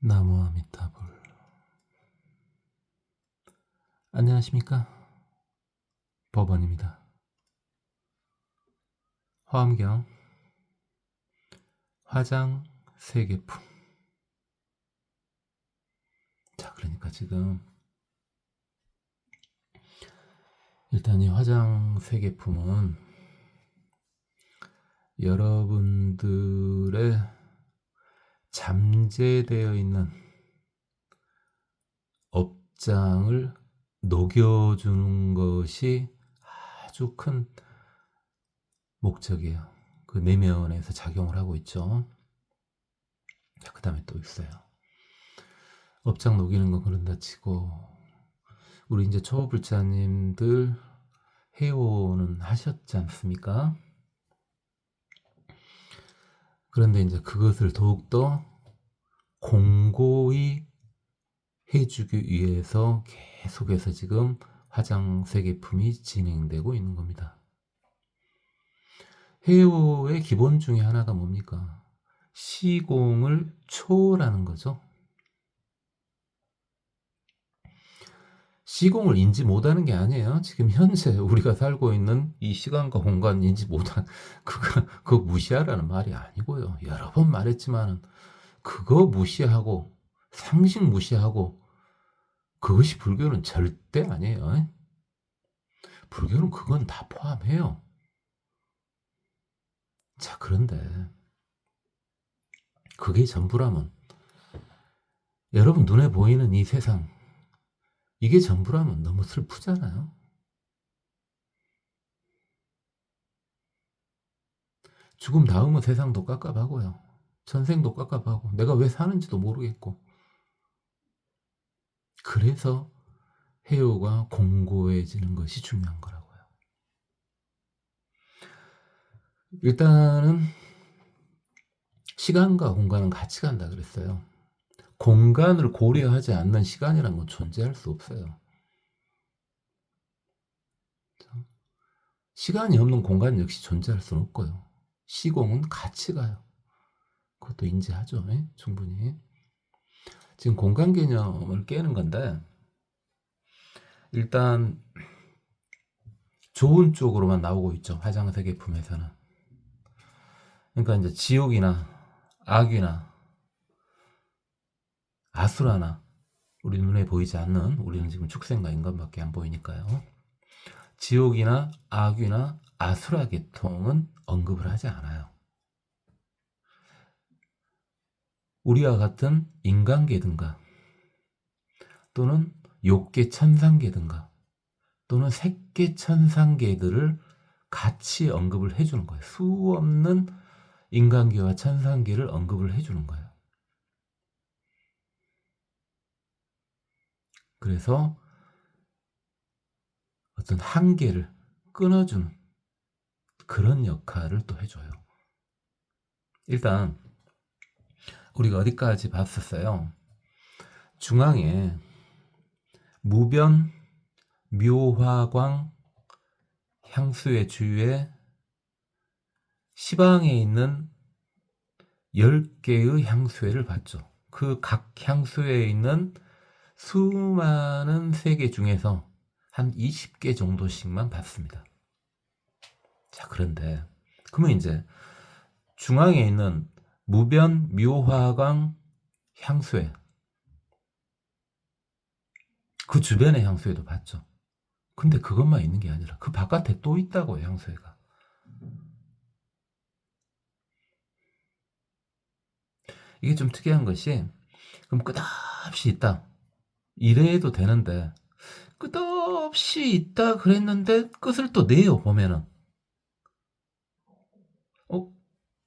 나무 아미타불. 안녕하십니까? 법원입니다. 화엄경 화장 세계품. 자, 그러니까 지금 일단 이 화장 세계품은 여러분들의 잠재되어 있는 업장을 녹여주는 것이 아주 큰 목적이에요. 그 내면에서 작용을 하고 있죠. 자, 그 다음에 또 있어요. 업장 녹이는 건 그런다 치고, 우리 이제 초보불자님들 회원은 하셨지 않습니까? 그런데 이제 그것을 더욱더 공고히 해주기 위해서 계속해서 지금 화장 세계품이 진행되고 있는 겁니다. 해오의 기본 중에 하나가 뭡니까? 시공을 초월하는 거죠. 시공을 인지 못하는 게 아니에요. 지금 현재 우리가 살고 있는 이 시간과 공간 인지 못한 그거 무시하라는 말이 아니고요. 여러 번 말했지만은 그거 무시하고 상식 무시하고 그것이 불교는 절대 아니에요. 불교는 그건 다 포함해요. 자, 그런데 그게 전부라면, 여러분 눈에 보이는 이 세상, 이게 전부라면 너무 슬프잖아요. 죽음 다음은 세상도 깝깝하고요. 전생도 깝깝하고 내가 왜 사는지도 모르겠고. 그래서 해오가 공고해지는 것이 중요한 거라고요. 일단은 시간과 공간은 같이 간다 그랬어요. 공간을 고려하지 않는 시간이라는 건 존재할 수 없어요. 시간이 없는 공간 역시 존재할 수는 없고요. 시공은 같이 가요. 그것도 인지하죠. 충분히. 지금 공간 개념을 깨는 건데, 일단 좋은 쪽으로만 나오고 있죠. 화장세계품에서는. 그러니까 이제 지옥이나 악이나 아수라나, 우리 눈에 보이지 않는, 우리는 지금 축생과 인간밖에 안 보이니까요. 지옥이나 악이나 아수라 계통은 언급을 하지 않아요. 우리와 같은 인간계든가 또는 욕계 천상계든가 또는 색계 천상계들을 같이 언급을 해주는 거예요. 수 없는 인간계와 천상계를 언급을 해주는 거예요. 그래서 어떤 한계를 끊어주는 그런 역할을 또 해줘요. 일단 우리가 어디까지 봤었어요? 중앙에 무변 묘화광 향수의 주위에 시방에 있는 10개의 향수회를 봤죠. 그 각 향수회에 있는 수많은 세계 중에서 한 20개 정도씩만 봤습니다. 자, 그런데 그러면 이제 중앙에 있는 무변 묘화광 향수회, 그 주변의 향수회도 봤죠. 근데 그것만 있는 게 아니라 그 바깥에 또 있다고요, 향수회가. 이게 좀 특이한 것이, 그럼 끝없이 있다 이래도 되는데, 끝없이 있다 그랬는데 끝을 또 내요. 보면은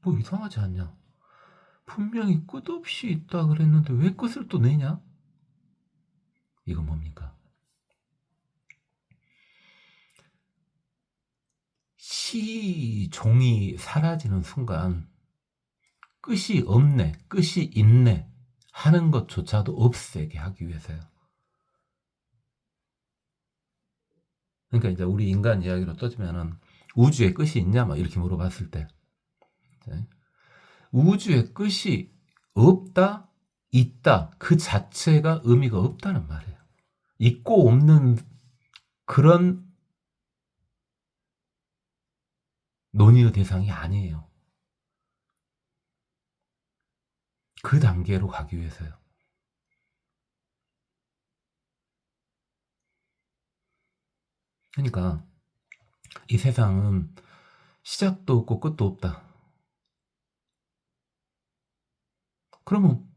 뭐 이상하지 않냐? 분명히 끝없이 있다 그랬는데 왜 끝을 또 내냐? 이건 뭡니까? 시종이 사라지는 순간 끝이 없네, 끝이 있네 하는 것조차도 없애게 하기 위해서요. 그러니까 이제 우리 인간 이야기로 떠지면은 우주에 끝이 있냐 막 이렇게 물어봤을 때, 우주에 끝이 없다? 있다 그 자체가 의미가 없다는 말이에요. 있고 없는 그런 논의의 대상이 아니에요. 그 단계로 가기 위해서요. 그러니까 이 세상은 시작도 없고 끝도 없다. 그러면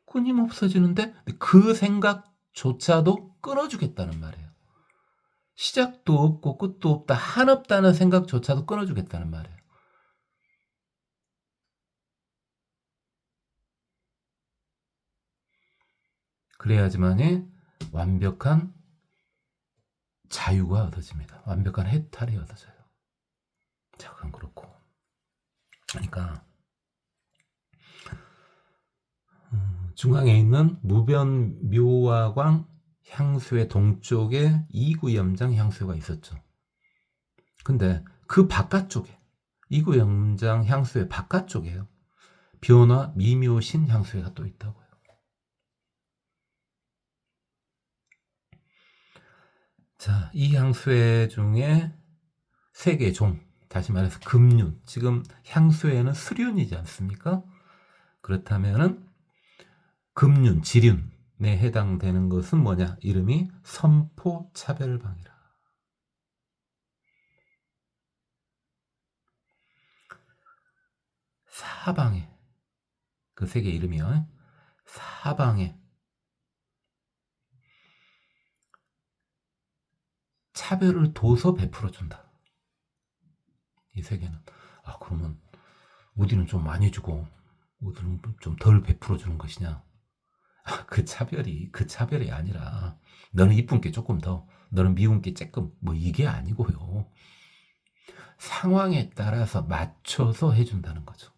끊임없어지는데 그 생각조차도 끊어주겠다는 말이에요. 시작도 없고 끝도 없다. 한없다는 생각조차도 끊어주겠다는 말이에요. 그래야지만이 완벽한 자유가 얻어집니다. 완벽한 해탈이 얻어져요. 자, 그건 그렇고. 그러니까 중앙에 있는 무변묘화광 향수의 동쪽에 이구염장 향수가 있었죠. 근데 그 바깥쪽에 이구염장 향수의 바깥쪽에요. 변화 미묘신 향수가 또 있다고요. 자, 이 향수의 중에 세 개 종, 다시 말해서 금륜. 지금 향수에는 수륜이지 않습니까? 그렇다면은 금륜, 지륜에 해당되는 것은 뭐냐? 이름이 선포차별방이라. 사방에 그 세 개 이름이요. 사방에 차별을 둬서 베풀어준다. 이 세 개는. 아, 그러면 어디는 좀 많이 주고 어디는 좀 덜 베풀어주는 것이냐? 그 차별이 아니라 너는 이쁜 게 조금 더, 너는 미운 게 조금, 뭐 이게 아니고요. 상황에 따라서 맞춰서 해준다는 거죠.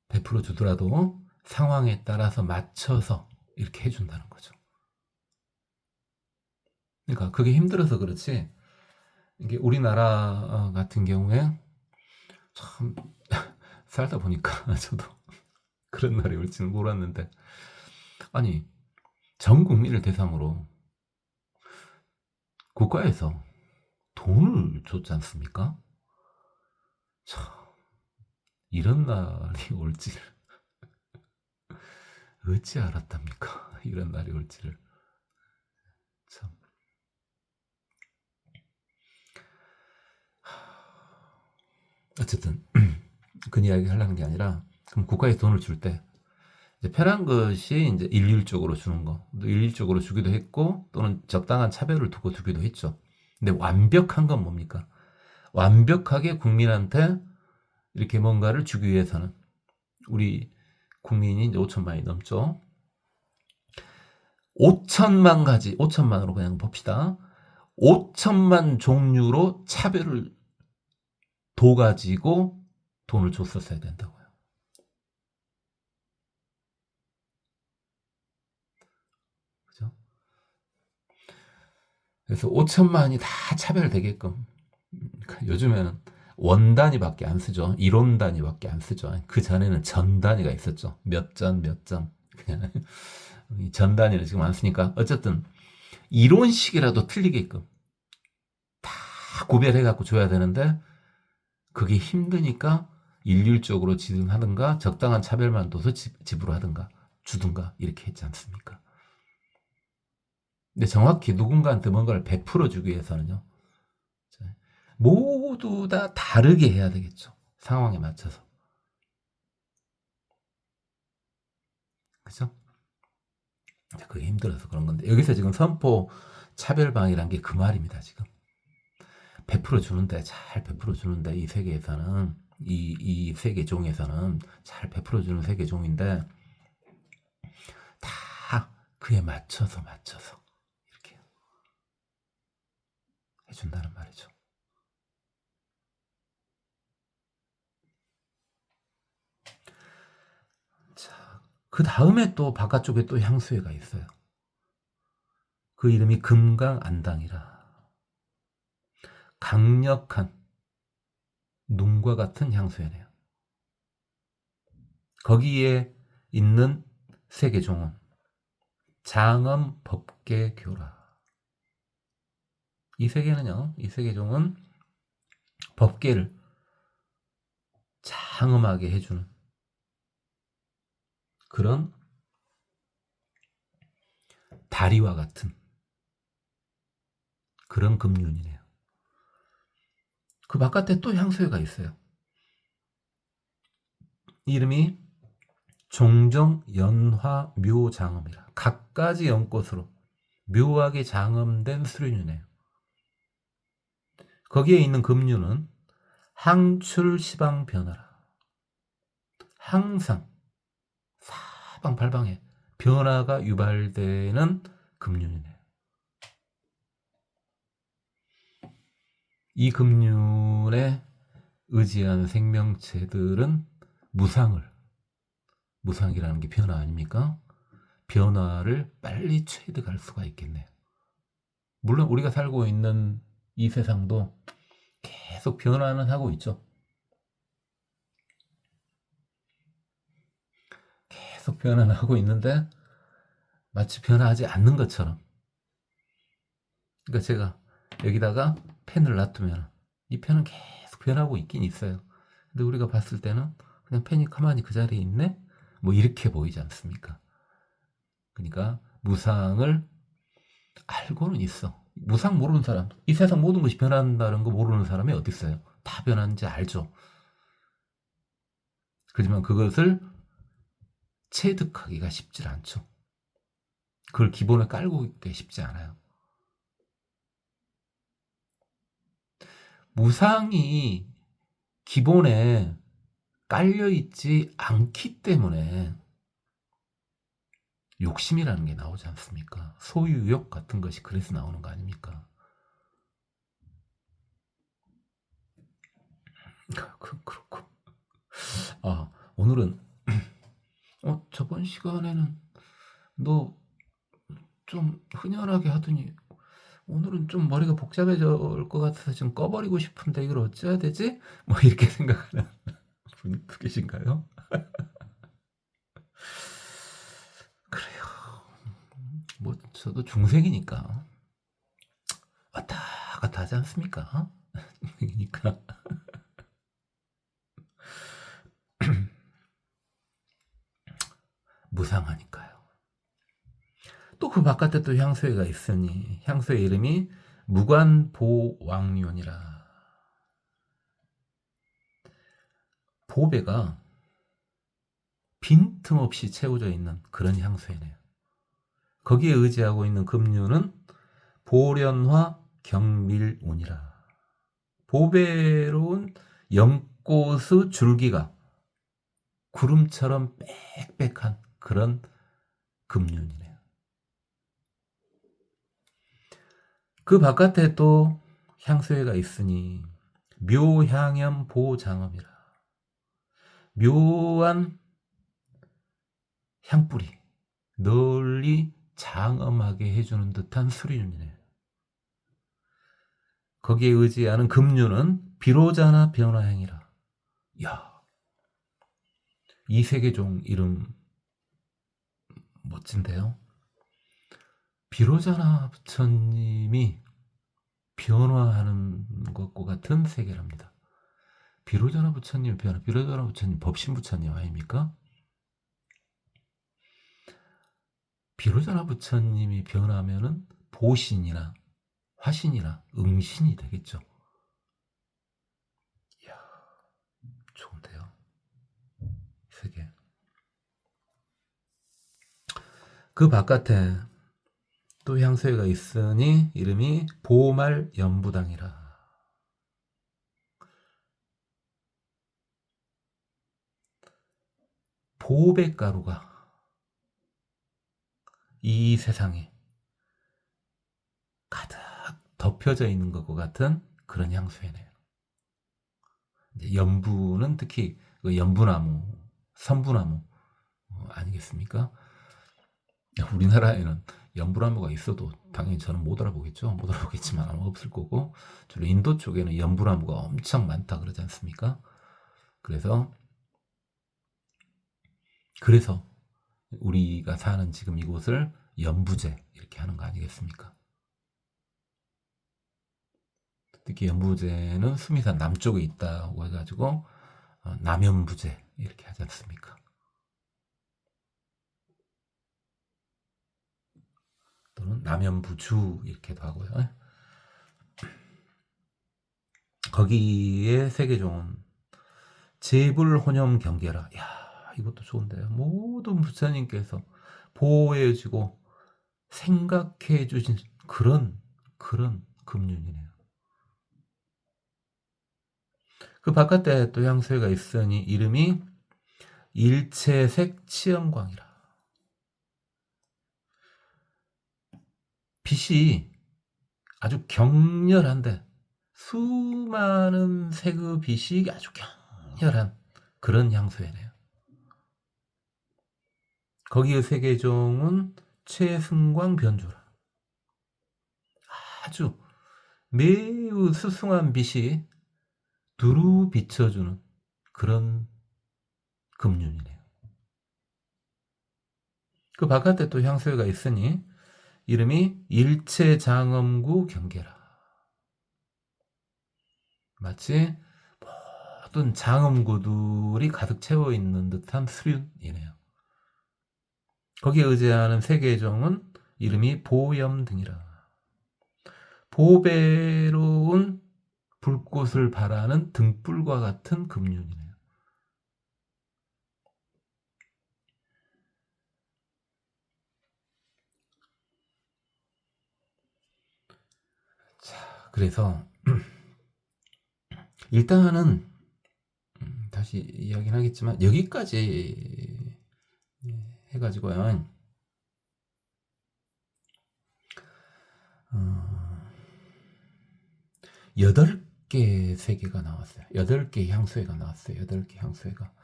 베풀어 주더라도 상황에 따라서 맞춰서 이렇게 해준다는 거죠. 그러니까 그게 힘들어서 그렇지, 이게 우리나라 같은 경우에 참 살다 보니까 저도 그런 날이 올지는 몰랐는데, 아니 전 국민을 대상으로 국가에서 돈을 줬지 않습니까? 참 이런 날이 올지를 어찌 알았답니까? 이런 날이 올지를. 참. 어쨌든 그 이야기 하려는 게 아니라, 그럼 국가에 돈을 줄 때 편한 것이 이제 일률적으로 주는 거, 또 일률적으로 주기도 했고, 또는 적당한 차별을 두고 주기도 했죠. 근데 완벽한 건 뭡니까? 완벽하게 국민한테 이렇게 뭔가를 주기 위해서는, 우리 국민이 이제 5천만이 넘죠. 5천만 가지, 5천만으로 그냥 봅시다. 5천만 종류로 차별을 둬가지고 돈을 줬었어야 된다고요. 그죠? 그래서 5천만이 다 차별되게끔, 요즘에는 원 단위밖에 안 쓰죠. 이론 단위밖에 안 쓰죠. 그 전에는 전 단위가 있었죠. 몇 전, 몇 전. 전 단위는 지금 안 쓰니까, 어쨌든 이론식이라도 틀리게끔 다 구별해갖고 줘야 되는데, 그게 힘드니까 일률적으로 지급하든가 적당한 차별만 둬서 지불하든가 주든가 이렇게 했지 않습니까? 근데 정확히 누군가한테 뭔가를 베풀어 주기 위해서는요, 모두 다 다르게 해야 되겠죠. 상황에 맞춰서. 그죠? 그게 힘들어서 그런 건데, 여기서 지금 선포 차별방이란 게 그 말입니다. 지금 베풀어 주는데, 잘 베풀어 주는데, 이 세계에서는, 이 세계 종에서는 잘 베풀어 주는 세계 종인데, 다 그에 맞춰서 이렇게 해준다는 말이죠. 자, 그 다음에 또 바깥쪽에 또 향수회가 있어요. 그 이름이 금강안당이라. 강력한 눈과 같은 향수연이에요. 거기에 있는 세계종은 장엄 법계 교라. 이 세계는요, 이 세계종은 법계를 장엄하게 해주는 그런 다리와 같은 그런 금륜이네요. 그 바깥에 또 향수회가 있어요. 이름이 종정연화묘장엄이라. 갖가지 연꽃으로 묘하게 장엄된 수륜이네요. 거기에 있는 금륜은 항출시방변화라. 항상 사방팔방에 변화가 유발되는 금륜이네요. 이 금륜에 의지한 생명체들은 무상이라는 게 변화 아닙니까? 변화를 빨리 체득할 수가 있겠네요. 물론 우리가 살고 있는 이 세상도 계속 변화는 하고 있죠. 계속 변화는 하고 있는데 마치 변화하지 않는 것처럼. 그러니까 제가 여기다가 펜을 놔두면 이 펜은 계속 변하고 있긴 있어요. 근데 우리가 봤을 때는 그냥 펜이 가만히 그 자리에 있네? 뭐 이렇게 보이지 않습니까? 그러니까 무상을 알고는 있어. 무상 모르는 사람, 이 세상 모든 것이 변한다는 거 모르는 사람이 어디 있어요? 다 변하는지 알죠. 그렇지만 그것을 체득하기가 쉽지 않죠. 그걸 기본에 깔고 있기 쉽지 않아요. 무상이 기본에 깔려있지 않기 때문에 욕심이라는 게 나오지 않습니까? 소유욕 같은 것이 그래서 나오는 거 아닙니까? 그렇고. 오늘은 저번 시간에는 너 좀 흔연하게 하더니 오늘은 좀 머리가 복잡해질 것 같아서 좀 꺼버리고 싶은데 이걸 어찌해야 되지? 뭐 이렇게 생각하는 분 계신가요? 그래요. 뭐 저도 중생이니까 왔다 갔다 하지 않습니까? 중생이니까. 무상하니까요. 또 그 바깥에 또 향수회가 있으니 향수의 이름이 무관보왕륜이라. 보배가 빈틈없이 채워져 있는 그런 향수회네요. 거기에 의지하고 있는 금륜은 보련화 경밀운이라. 보배로운 연꽃의 줄기가 구름처럼 빽빽한 그런 금륜이네요. 그 바깥에 또 향수회가 있으니 묘향염 보장엄이라. 묘한 향뿌리 널리 장엄하게 해주는 듯한 수륜이네요. 거기에 의지하는 금륜은 비로자나 변화향이라. 야, 이 세계종 이름 멋진데요. 비로자나 부처님이 변화하는 것과 같은 세계랍니다. 비로자나 부처님 변화, 비로자나 부처님 법신 부처님 아닙니까? 비로자나 부처님이 변하면은 보신이나 화신이나 응신이 되겠죠. 이야, 좋은데요. 세계. 그 바깥에 또 향수회가 있으니 이름이 보말연부당이라. 보배가루가 이 세상에 가득 덮여져 있는 것과 같은 그런 향수회네요. 연부는 특히 연부나무, 선부나무 아니겠습니까? 우리나라에는 연불나무가 있어도 당연히 저는 못 알아보겠죠. 못 알아보겠지만 아마 없을 거고, 주로 인도 쪽에는 연불나무가 엄청 많다 그러지 않습니까? 그래서 우리가 사는 지금 이곳을 연부제 이렇게 하는 거 아니겠습니까? 특히 연부제는 수미산 남쪽에 있다고 해가지고 남연부제 이렇게 하지 않습니까? 또는 남연부주 이렇게도 하고요. 거기에 세계종은 제불혼염 경계라. 야, 이것도 좋은데요. 모든 부처님께서 보호해 주고 생각해 주신 그런 금륜이네요. 그 바깥에 또 향수회가 있으니 이름이 일체색 치영광이라. 빛이 아주 격렬한데 수많은 색의 빛이 아주 격렬한 그런 향수회네요. 거기의 세계종은 최승광 변조라. 아주 매우 수승한 빛이 두루 비춰주는 그런 금륜이네요. 그 바깥에 또 향수회가 있으니 이름이 일체장엄구 경계라. 마치 모든 장엄구들이 가득 채워 있는 듯한 수륜이네요. 거기에 의지하는 세계종은 이름이 보염 등이라. 보배로운 불꽃을 발하는 등불과 같은 금륜이네요. 자, 그래서 일단은 다시 이야기는 하겠지만 여기까지 해가지고요. 8개 세계가 나왔어요. 8개 향수회가 나왔어요. 8개 향수회가.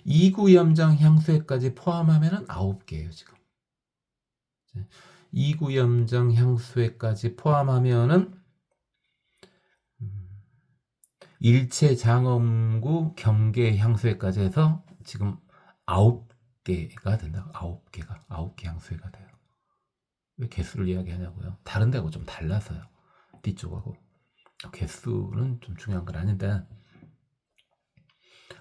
이구염장 향수회까지 포함하면 9개예요, 지금. 이구염장 향수회까지 포함하면은 일체장엄구 경계 향수회까지 해서 지금 9개가 된다. 9개 향수회가 돼요. 왜 개수를 이야기하냐고요? 다른 데하고 좀 달라서요. 뒤쪽하고. 개수는 좀 중요한 건 아닌데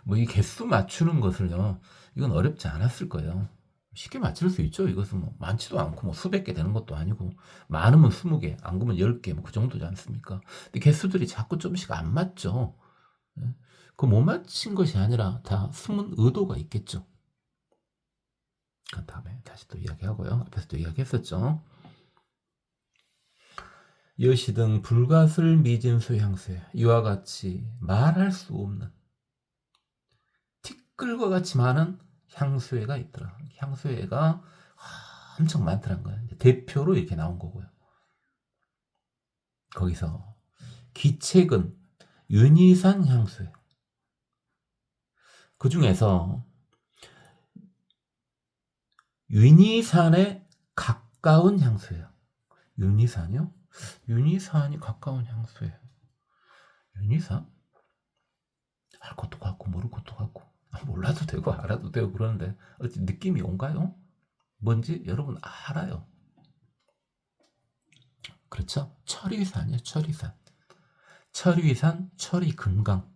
뭐 이 개수 맞추는 것을요, 이건 어렵지 않았을 거예요. 쉽게 맞출 수 있죠. 이것은 뭐 많지도 않고 뭐 수백 개 되는 것도 아니고, 많으면 20개, 안 그러면 10개 뭐 그 정도지 않습니까? 근데 개수들이 자꾸 좀씩 안 맞죠. 그 못 맞힌 것이 아니라 다 숨은 의도가 있겠죠. 그 다음에 다시 또 이야기하고요. 앞에서도 이야기했었죠. 여시 등 불가슬 미진수 향수에 이와 같이 말할 수 없는 티끌과 같이 많은 향수회가 있더라. 향수회가 엄청 많더란 거예요. 대표로 이렇게 나온 거고요. 거기서 기책은 윤희산 향수회. 그 중에서 윤희산에 가까운 향수예요. 윤희산이요? 윤희산이 가까운 향수예요. 윤희산? 알 것도 같고 모를 것도 같고 몰라도 되고 알아도 되고 그러는데 어찌 느낌이 온가요? 뭔지 여러분 알아요. 그렇죠? 철위산이에요. 철위산. 철위산, 철위금강.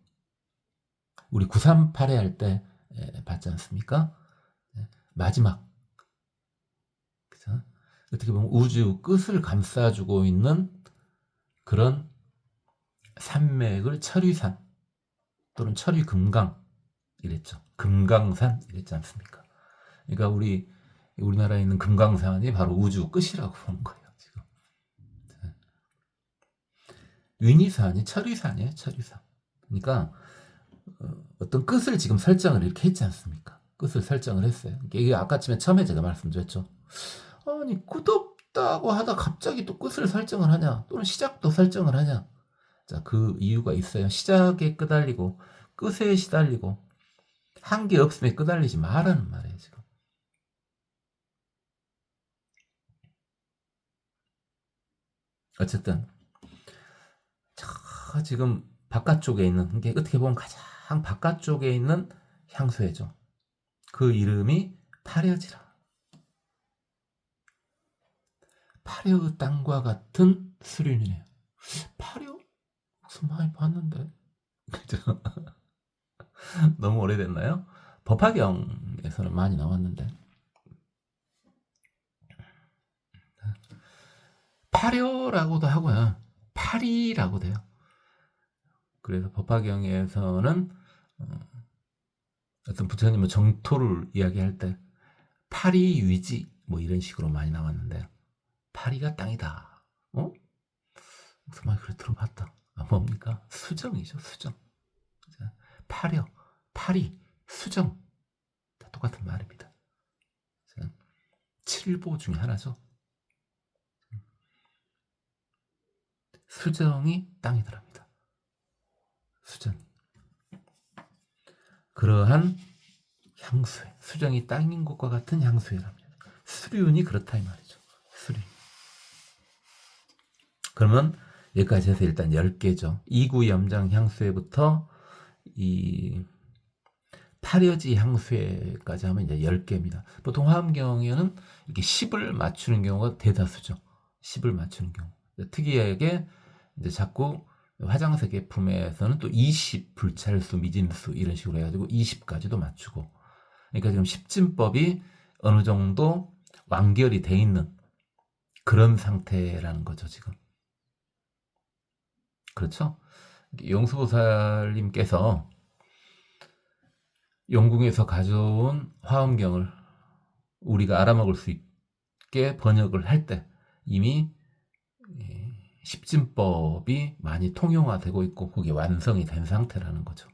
우리 938회 할 때 봤지 않습니까? 마지막. 그죠? 어떻게 보면 우주 끝을 감싸주고 있는 그런 산맥을 철위산 또는 철위금강 이랬죠. 금강산 이랬지 않습니까? 그러니까 우리나라에 있는 금강산이 바로 우주 끝이라고 보는 거예요. 지금. 윤희산이 철위산이에요. 철위산. 그러니까 어떤 끝을 지금 설정을 이렇게 했지 않습니까? 끝을 설정을 했어요. 이게 아까쯤에 처음에 제가 말씀드렸죠. 아니 끝 없다고 하다 갑자기 또 끝을 설정을 하냐, 또는 시작도 설정을 하냐. 자, 그 이유가 있어요. 시작에 끄달리고 끝에 시달리고 한 게 없으면 끄달리지 말라는 말이에요. 지금 어쨌든 저 지금 바깥쪽에 있는 게 어떻게 보면 가장 바깥쪽에 있는 향수회죠. 그 이름이 파려지라. 파려 땅과 같은 수륜이네요. 파려? 무슨 많이 봤는데. 그죠? 너무 오래됐나요? 법화경에서는 많이 나왔는데. 파려라고도 하고요. 파리라고도 해요. 그래서 법화경에서는 어떤 부처님의 정토를 이야기할 때 파리위지 뭐 이런 식으로 많이 나왔는데 파리가 땅이다. 어? 무슨 말 그래 들어봤다. 아, 뭡니까? 수정이죠, 수정. 파려, 파리, 수정 다 똑같은 말입니다. 칠보 중에 하나죠. 수정이 땅이더랍니다. 수정. 그러한 향수회, 수정이 땅인 것과 같은 향수회랍니다. 수륜이 그렇다 이 말이죠. 수륜. 그러면 여기까지 해서 일단 10개죠. 이구염장 향수회부터 이 파려지 향수회까지 하면 이제 10개입니다. 보통 화엄경에는 이렇게 10을 맞추는 경우가 대다수죠. 10을 맞추는 경우. 특이하게 이제 자꾸 화장색 제품에서는 또 20 불찰수, 미진수 이런 식으로 해가지고 20까지도 맞추고. 그러니까 지금 십진법이 어느 정도 완결이 돼 있는 그런 상태라는 거죠, 지금. 그렇죠? 용수보살님께서 영궁에서 가져온 화엄경을 우리가 알아먹을 수 있게 번역을 할 때 이미 십진법이 많이 통용화되고 있고 그게 완성이 된 상태라는 거죠.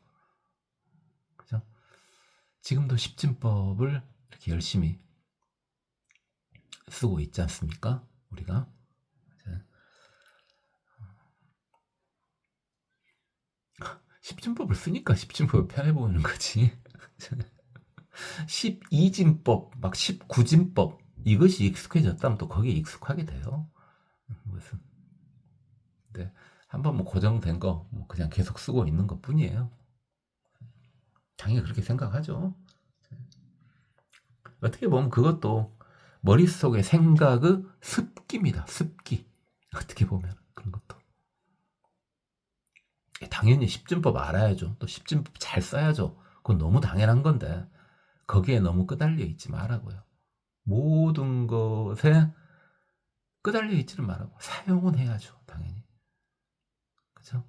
그죠? 지금도 십진법을 이렇게 열심히 쓰고 있지 않습니까? 우리가. 십진법을 쓰니까 십진법이 편해 보이는 거지. 12진법, 막 19진법 이것이 익숙해졌다면 또 거기에 익숙하게 돼요. 무슨 네, 한번 뭐 고정된 거 뭐 그냥 계속 쓰고 있는 것 뿐이에요. 당연히 그렇게 생각하죠. 어떻게 보면 그것도 머릿속의 생각의 습기입니다. 습기. 어떻게 보면 그런 것도. 당연히 십진법 알아야죠. 또 십진법 잘 써야죠. 그건 너무 당연한 건데 거기에 너무 끄달려 있지 말라고요. 모든 것에 끄달려 있지는 말라고. 사용은 해야죠. 당연히. 그죠?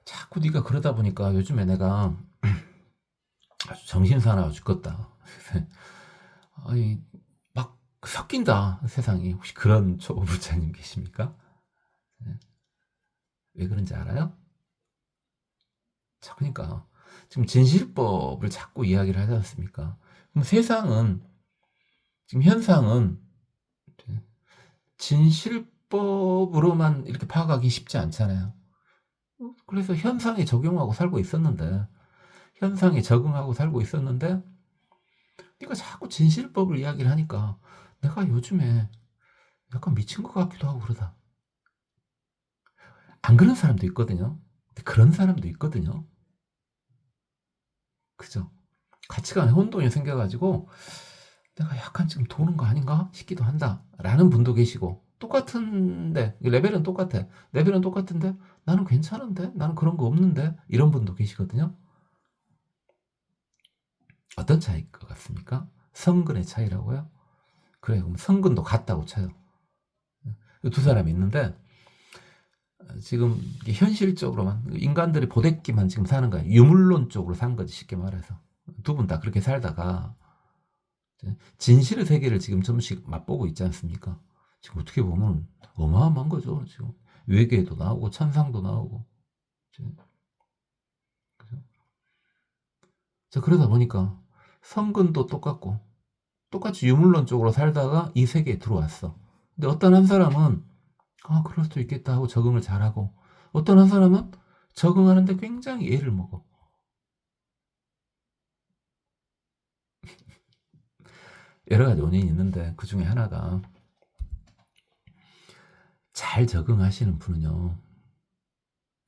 자꾸 네가 그러다 보니까 요즘에 내가 아주 정신사나워 죽겠다. 아니 막 섞인다 세상이. 혹시 그런 초보부자님 계십니까? 네. 왜 그런지 알아요? 자, 그러니까 지금 진실법을 자꾸 이야기를 하지 않습니까? 그럼 세상은 지금 현상은 진실법으로만 이렇게 파악하기 쉽지 않잖아요. 그래서 현상에 적용하고 살고 있었는데 현상에 적응하고 살고 있었는데 네가 자꾸 진실법을 이야기를 하니까 내가 요즘에 약간 미친 것 같기도 하고 그러다. 안 그런 사람도 있거든요. 근데 그런 사람도 있거든요. 그죠? 가치관에 혼돈이 생겨가지고 내가 약간 지금 도는 거 아닌가 싶기도 한다라는 분도 계시고 똑같은데 레벨은 똑같아. 레벨은 똑같은데 나는 괜찮은데 나는 그런 거 없는데 이런 분도 계시거든요. 어떤 차이일 것 같습니까? 성근의 차이라고요? 그래요. 그럼 성근도 같다고 쳐요. 두 사람이 있는데 지금 현실적으로만 인간들이 보대기만 지금 사는 거야. 유물론 쪽으로 산 거지 쉽게 말해서. 두 분 다 그렇게 살다가 진실의 세계를 지금 좀씩 맛보고 있지 않습니까? 지금 어떻게 보면 어마어마한 거죠. 지금 외계도 나오고 천상도 나오고. 자, 그러다 보니까 성근도 똑같고 똑같이 유물론 쪽으로 살다가 이 세계에 들어왔어. 근데 어떤 한 사람은 그럴 수도 있겠다 하고 적응을 잘하고 어떤 한 사람은 적응하는데 굉장히 애를 먹어. 여러 가지 원인이 있는데 그 중에 하나가 잘 적응하시는 분은요.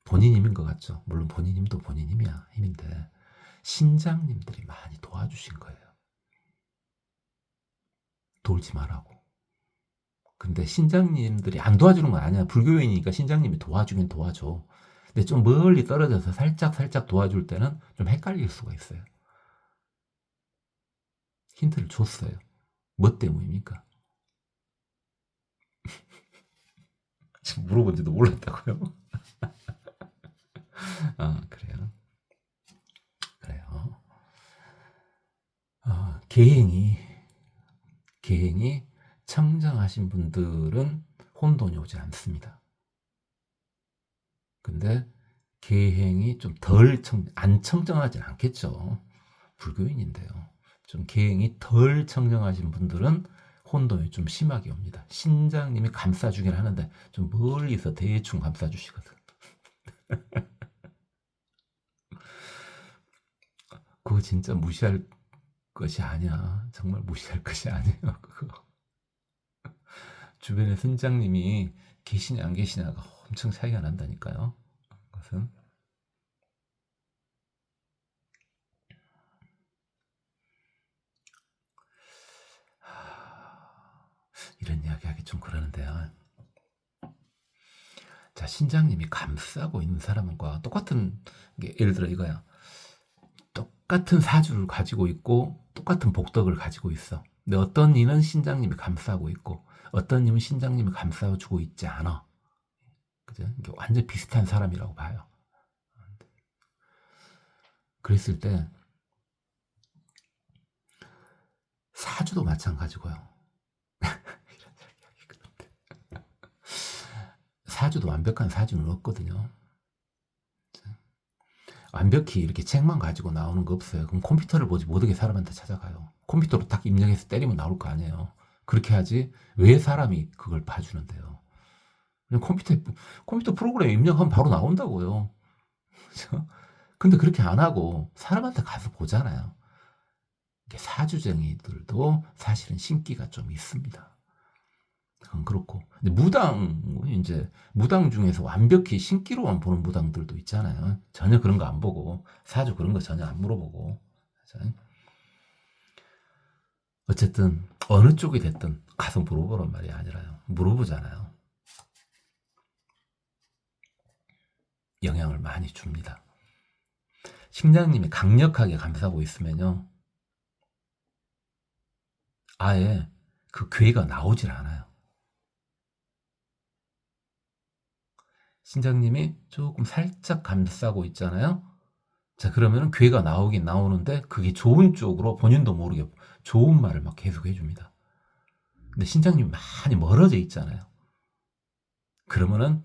본인 힘인 것 같죠. 물론 본인 힘도 본인 힘인데 신장님들이 많이 도와주신 거예요. 돌지 말라고. 근데 신장님들이 안 도와주는 건 아니야. 불교인이니까 신장님이 도와주긴 도와줘. 근데 좀 멀리 떨어져서 살짝 도와줄 때는 좀 헷갈릴 수가 있어요. 힌트를 줬어요. 뭐 때문입니까? 지금 물어본지도 몰랐다고요? 아, 그래요. 그래요. 계행이 청정하신 분들은 혼돈이 오지 않습니다. 근데 계행이 좀 안 청정하진 않겠죠. 불교인인데요. 좀 계행이 덜 청정하신 분들은 혼돈이 좀 심하게 옵니다. 신장님이 감싸주긴 하는데 좀 멀리서 대충 감싸주시거든. 그거 진짜 무시할 것이 아니야. 정말 무시할 것이 아니에요. 그거. 주변에 선장님이 계시냐 안 계시냐가 엄청 차이가 난다니까요. 그것은 이런 이야기하기 좀 그러는데요. 자, 신장님이 감싸고 있는 사람과 똑같은 게 예를 들어 이거야. 똑같은 사주를 가지고 있고 똑같은 복덕을 가지고 있어. 근데 어떤 이는 신장님이 감싸고 있고 어떤 이는 신장님이 감싸주고 있지 않아. 그죠? 이게 완전 비슷한 사람이라고 봐요. 그랬을 때 사주도 마찬가지고요. 사주도 완벽한 사주는 없거든요. 완벽히 이렇게 책만 가지고 나오는 거 없어요. 그럼 컴퓨터를 보지 못하게 사람한테 찾아가요. 컴퓨터로 딱 입력해서 때리면 나올 거 아니에요. 그렇게 하지 왜 사람이 그걸 봐주는데요. 그냥 컴퓨터 프로그램 입력하면 바로 나온다고요. 그죠? 근데 그렇게 안 하고 사람한테 가서 보잖아요. 사주쟁이들도 사실은 신기가 좀 있습니다. 그건 그렇고. 근데 무당 중에서 완벽히 신기로만 보는 무당들도 있잖아요. 전혀 그런 거 안 보고, 사주 그런 거 전혀 안 물어보고. 어쨌든, 어느 쪽이 됐든 가서 물어보란 말이 아니라요. 물어보잖아요. 영향을 많이 줍니다. 심장님이 강력하게 감싸고 있으면요. 아예 그 괴가 나오질 않아요. 신장님이 조금 살짝 감싸고 있잖아요. 자, 그러면 괴가 나오긴 나오는데 그게 좋은 쪽으로 본인도 모르게 좋은 말을 막 계속 해줍니다. 근데 신장님이 많이 멀어져 있잖아요. 그러면은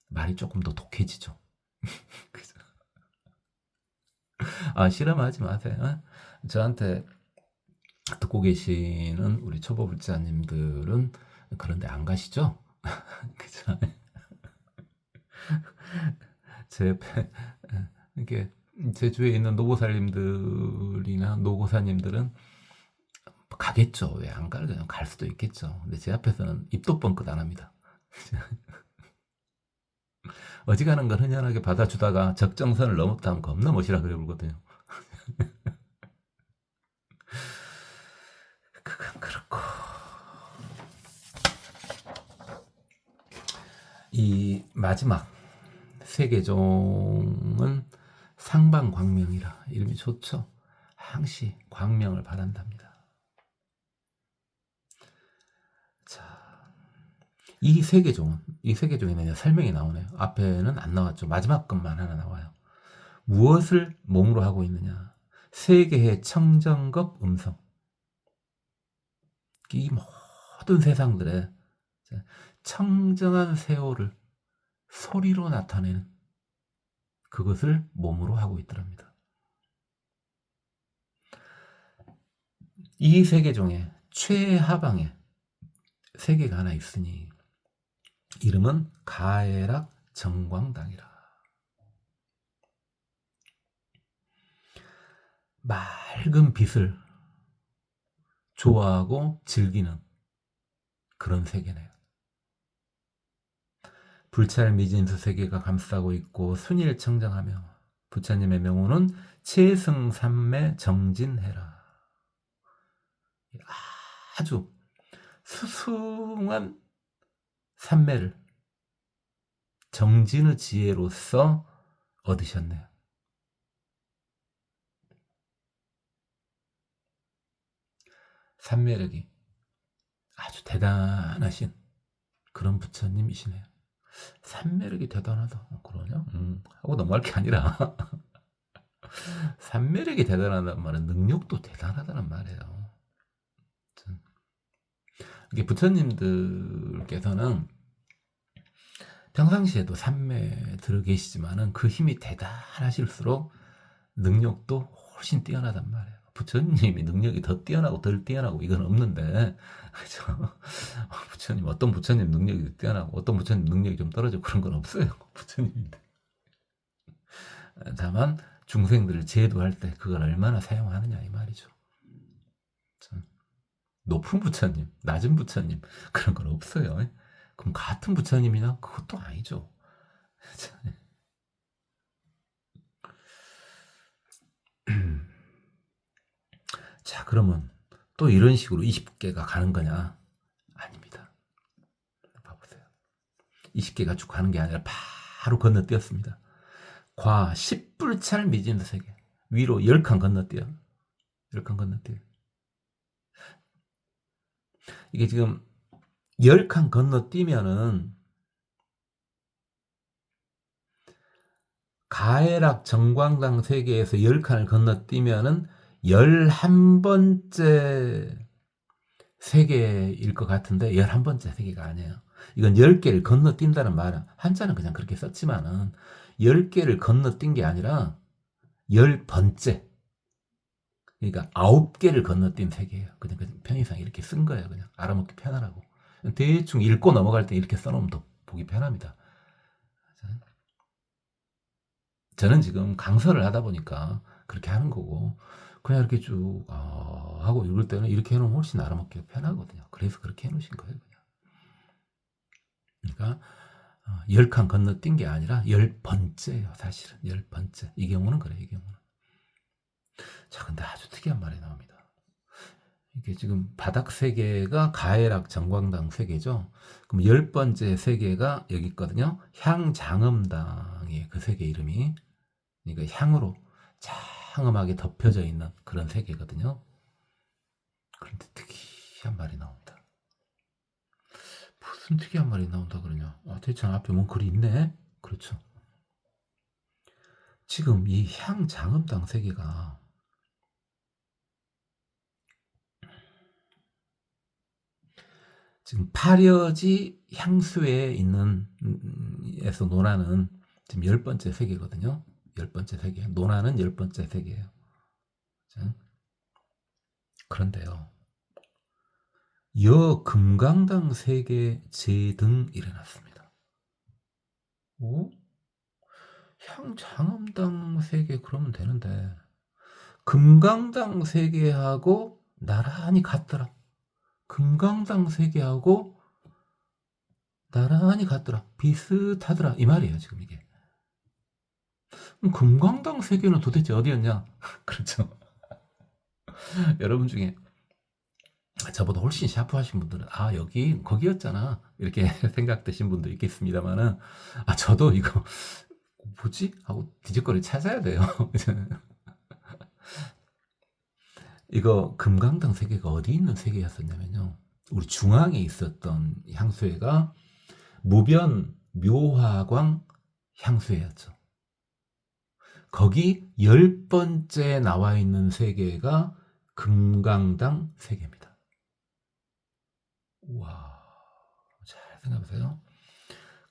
말이 조금 더 독해지죠. 아, 실험하지 마세요. 저한테 듣고 계시는 우리 초보불자님들은 그런데 안 가시죠? 그죠? 제 옆에 이렇게 제주에 있는 노보살님들이나 노고사님들은 가겠죠. 왜 안 가요? 그냥 갈 수도 있겠죠. 근데 제 앞에서는 입도 뻥끗 안 합니다. 어지간한 걸 흔연하게 받아주다가 적정선을 넘었다면 겁나 멋이라 그래 그러거든요. 그건 그렇고. 이 마지막 세계종은 상방광명이라 이름이 좋죠. 항시 광명을 바란답니다. 자, 이 세계종에는 설명이 나오네요. 앞에는 안 나왔죠. 마지막 것만 하나 나와요. 무엇을 몸으로 하고 있느냐? 세계의 청정급 음성. 이 모든 세상들의 청정한 세호를 소리로 나타내는 그것을 몸으로 하고 있더랍니다. 이 세계종의 최하방에 세계가 하나 있으니 이름은 가해락 정광당이라. 맑은 빛을 좋아하고 즐기는 그런 세계네요. 불찰미진수 세계가 감싸고 있고 순일청정하며 부처님의 명호는 최승삼매 정진해라. 아주 수승한 삼매를 정진의 지혜로서 얻으셨네요. 삼매력이 아주 대단하신 그런 부처님이시네요. 삼매력이 대단하다. 그러냐? 하고 넘어갈 게 아니라 삼매력이 대단하다는 말은 능력도 대단하다는 말이에요. 이게 부처님들께서는 평상시에도 삼매 들어 계시지만은 그 힘이 대단하실수록 능력도 훨씬 뛰어나단 말이에요. 부처님이 능력이 더 뛰어나고 덜 뛰어나고 이건 없는데, 그죠? 부처님, 어떤 부처님 능력이 뛰어나고 어떤 부처님 능력이 좀 떨어지고 그런 건 없어요. 부처님인데. 다만 중생들을 제도할 때 그걸 얼마나 사용하느냐 이 말이죠. 높은 부처님, 낮은 부처님 그런 건 없어요. 그럼 같은 부처님이냐? 그것도 아니죠. 자, 그러면 또 이런 식으로 20개가 가는 거냐? 아닙니다. 봐보세요. 20개가 쭉 가는 게 아니라 바로 건너뛰었습니다. 과 10불찰 미진수 세계. 위로 10칸 건너뛰어. 10칸 건너뛰어. 이게 지금 10칸 건너뛰면은 가해락 정광당 세계에서 10칸을 건너뛰면은 11번째 세계일 것 같은데 11번째 세계가 아니에요. 이건 10개를 건너뛴다는 말은 한자는 그냥 그렇게 썼지만은 10개를 건너뛴 게 아니라 10번째. 그러니까 9개를 건너뛴 세계예요. 그냥 편의상 이렇게 쓴 거예요. 그냥 알아먹기 편하라고. 대충 읽고 넘어갈 때 이렇게 써놓으면 더 보기 편합니다. 저는 지금 강설을 하다 보니까 그렇게 하는 거고, 그냥 이렇게 쭉 하고 읽을 때는 이렇게 해놓으면 훨씬 알아먹기가 편하거든요. 그래서 그렇게 해놓으신 거예요. 그냥. 그러니까 10칸 건너뛴 게 아니라 10번째예요. 사실은 10번째. 이 경우는 그래요. 이 경우는. 자, 근데 아주 특이한 말이 나옵니다. 이게 지금 바닥 세계가 가해락 정광당 세계죠. 그럼 10번째 세계가 여기 있거든요. 향장음당이에요. 그 세계 이름이. 그러니까 향으로 장음하게 덮여져 있는 그런 세계거든요. 그런데 특이한 말이 나옵니다. 무슨 특이한 말이 나온다 그러냐? 대체 앞에 뭔 글이 있네? 그렇죠. 지금 이 향장음당 세계가 지금 파려지 향수에 있는 에서 논하는 지금 10번째 세계거든요. 10번째 세계. 논하는 10번째 세계예요. 그런데요. 금강당 세계 제등 일어났습니다. 오? 향장음당 세계 그러면 되는데 금강당 세계하고 나란히 같더라. 금강당 세계하고 나란히 같더라. 비슷하더라. 이 말이에요. 지금 이게. 금강당 세계는 도대체 어디였냐? 그렇죠. 여러분 중에 저보다 훨씬 샤프하신 분들은 여기 거기였잖아 이렇게 생각되신 분도 있겠습니다만은 저도 이거 뭐지? 하고 뒤집거리 찾아야 돼요. 이거 금강당 세계가 어디 있는 세계였었냐면요. 우리 중앙에 있었던 향수회가 무변 묘화광 향수회였죠. 거기 10번째 나와 있는 세계가 금강당 세계입니다. 와, 잘 생각해보세요.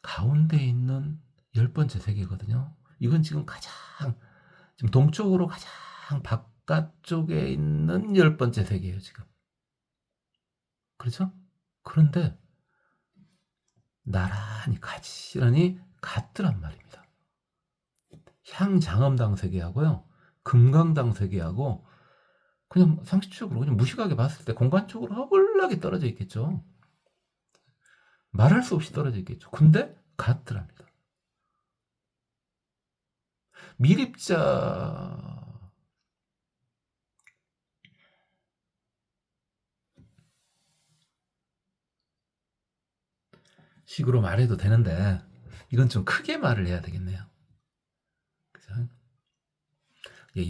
가운데 있는 10번째 세계거든요. 이건 지금 지금 동쪽으로 가장 바깥쪽에 있는 10번째 세계예요, 지금. 그렇죠? 그런데 나란히 가지런히 같더란 말입니다. 향장엄당 세계하고요, 금강당 세계하고 그냥 상식적으로 그냥 무식하게 봤을 때 공간적으로 허블나게 떨어져 있겠죠. 말할 수 없이 떨어져 있겠죠. 근데 같더랍니다. 미립자 식으로 말해도 되는데 이건 좀 크게 말을 해야 되겠네요. 그죠?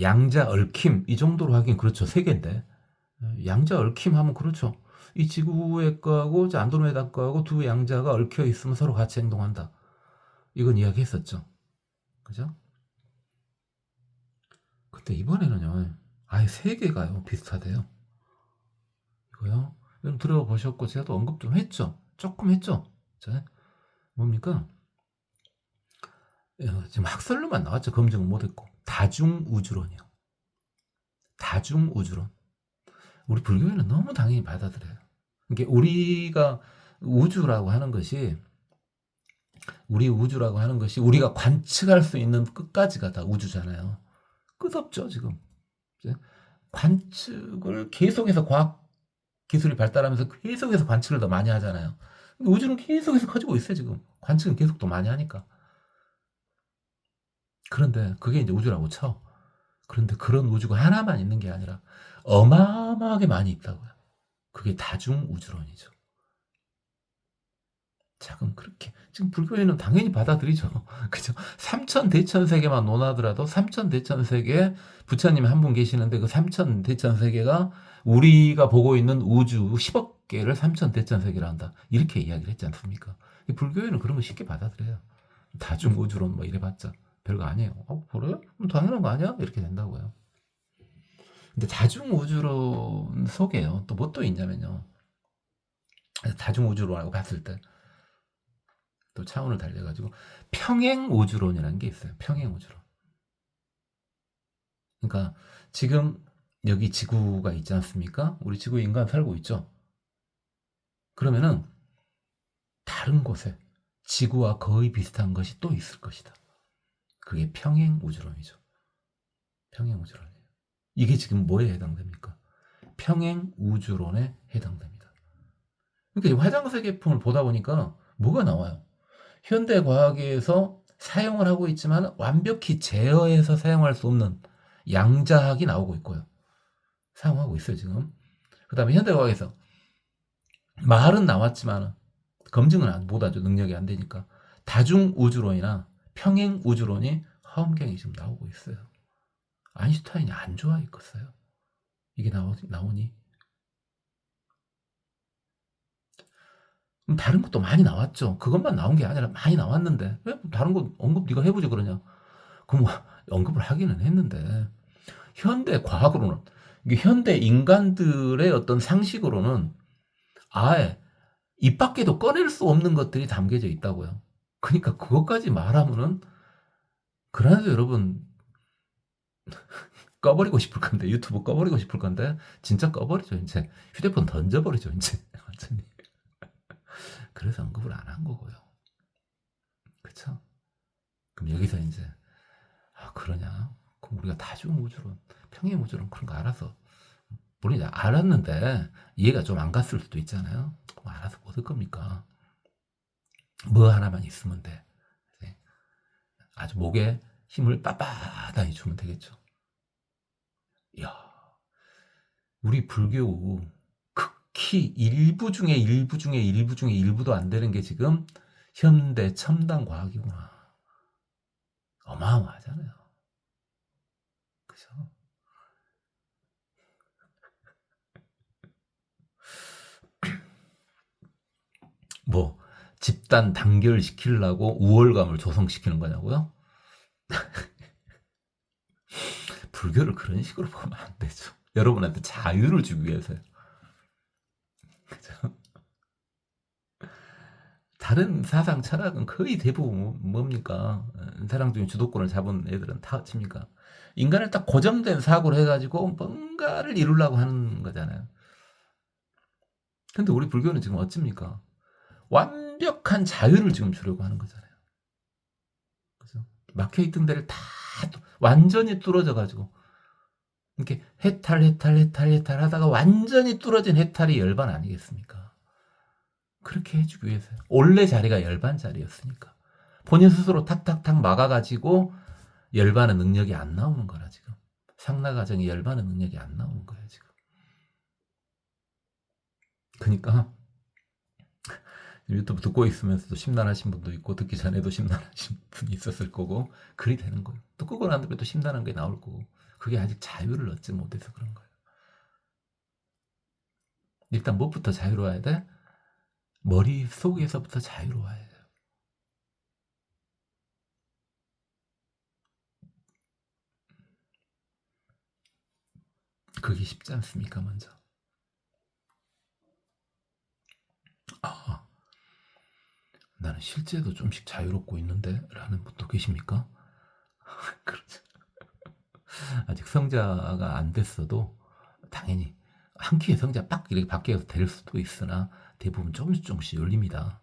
양자 얽힘 이 정도로 하긴 그렇죠. 세계인데 양자 얽힘 하면 그렇죠. 이 지구의 거하고 안드로메다 거하고 두 양자가 얽혀 있으면 서로 같이 행동한다. 이건 이야기했었죠. 그죠? 근데 이번에는요. 아예 세 개가요. 비슷하대요. 이거요. 여러분 들어보셨고 제가 또 언급 좀 했죠. 조금 했죠. 자, 뭡니까? 지금 학설로만 나왔죠. 검증은 못했고 다중우주론이요. 다중우주론. 우리 불교에는 너무 당연히 받아들여요. 그러니까 우리가 우주라고 하는 것이 우리가 관측할 수 있는 끝까지가 다 우주잖아요. 끝없죠 지금. 관측을 계속해서 과학 기술이 발달하면서 계속해서 관측을 더 많이 하잖아요. 우주는 계속해서 커지고 있어요 지금. 관측은 계속 더 많이 하니까. 그런데 그게 이제 우주라고 쳐. 그런데 그런 우주가 하나만 있는 게 아니라 어마어마하게 많이 있다고요. 그게 다중우주론이죠. 자, 그럼 그렇게 지금 불교에는 당연히 받아들이죠. 그죠? 삼천대천세계만 논하더라도 삼천대천세계 부처님 한 분 계시는데 그 삼천대천세계가 우리가 보고 있는 우주 10억 개를 삼천대천세계라 한다. 이렇게 이야기를 했지 않습니까? 불교에는 그런 거 쉽게 받아들여요. 다중우주론 뭐 이래봤자 별거 아니에요. 그래요? 그럼 당연한 거 아니야? 이렇게 된다고요. 근데 다중우주론 속에요. 또 뭐 또 있냐면요. 다중우주론이라고 봤을 때 또 차원을 달려가지고 평행우주론이라는 게 있어요. 평행우주론. 그러니까 지금 여기 지구가 있지 않습니까? 우리 지구에 인간 살고 있죠. 그러면은 다른 곳에 지구와 거의 비슷한 것이 또 있을 것이다. 그게 평행우주론이죠. 평행우주론이에요. 이게 지금 뭐에 해당됩니까? 평행우주론에 해당됩니다. 그러니까 화장세계품을 보다 보니까 뭐가 나와요? 현대과학에서 사용을 하고 있지만 완벽히 제어해서 사용할 수 없는 양자학이 나오고 있고요. 사용하고 있어요, 지금. 그 다음에 현대과학에서 말은 나왔지만 검증은 못하죠. 능력이 안 되니까. 다중우주론이나 평행우주론이 허엄경이 지금 나오고 있어요. 아인슈타인이 안 좋아했겠어요. 이게 나오니. 다른 것도 많이 나왔죠. 그것만 나온 게 아니라 많이 나왔는데 왜 다른 거 언급 네가 해보지 그러냐. 그럼 언급을 하기는 했는데 현대 과학으로는 이게 현대 인간들의 어떤 상식으로는 아예 입 밖에도 꺼낼 수 없는 것들이 담겨져 있다고요. 그러니까 그것까지 말하면은 그래도 여러분 꺼버리고 싶을 건데 유튜브 꺼버리고 싶을 건데 진짜 꺼버리죠. 이제 휴대폰 던져버리죠. 이제 완전히. 그래서 언급을 안 한 거고요. 그쵸? 그럼 여기서 이제 그러냐? 그럼 우리가 다중우주론, 평행우주론 그런 거 알아서 물론 이제 알았는데 이해가 좀 안 갔을 수도 있잖아요. 그럼 알아서 뭐 할 겁니까? 뭐 하나만 있으면 돼. 아주 목에 힘을 빳빳하게 주면 되겠죠. 이야, 우리 불교 극히 일부 중에 일부 중에 일부 중에 일부도 안 되는 게 지금 현대 첨단 과학이구나. 어마어마하잖아요. 그죠? 뭐 집단 단결시키려고 우월감을 조성시키는 거냐고요? 불교를 그런 식으로 보면 안 되죠. 여러분한테 자유를 주기 위해서요. 그죠? 다른 사상 철학은 거의 대부분 뭡니까? 사랑 중에 주도권을 잡은 애들은 다 칩니까? 인간을 딱 고정된 사고로 해가지고 뭔가를 이루려고 하는 거잖아요. 근데 우리 불교는 지금 어찌입니까? 완벽한 자유를 지금 주려고 하는 거잖아요. 그죠? 막혀있던 데를 다 완전히 뚫어져 가지고 이렇게 해탈 하다가 완전히 뚫어진 해탈이 열반 아니겠습니까? 그렇게 해주기 위해서요. 원래 자리가 열반 자리였으니까. 본인 스스로 탁탁탁 막아가지고 열반의 능력이 안 나오는 거라 지금. 상나 과정이 열반의 능력이 안 나오는 거예요 지금. 그러니까 유튜브 듣고 있으면서도 심란하신 분도 있고 듣기 전에도 심란하신 분이 있었을 거고 그리 되는 거예요. 또 끄고 난 다음에 또 심란한 게 나올 거고 그게 아직 자유를 얻지 못해서 그런 거예요. 일단 무엇부터 자유로워야 돼? 머릿속에서부터 자유로워야 돼요. 그게 쉽지 않습니까 먼저. 아, 나는 실제도 좀씩 자유롭고 있는데 라는 분도 계십니까? 그렇죠. 아직 성자가 안 됐어도 당연히 한 키의 성자 빡 이렇게 밖에서 될 수도 있으나 대부분 조금씩 열립니다.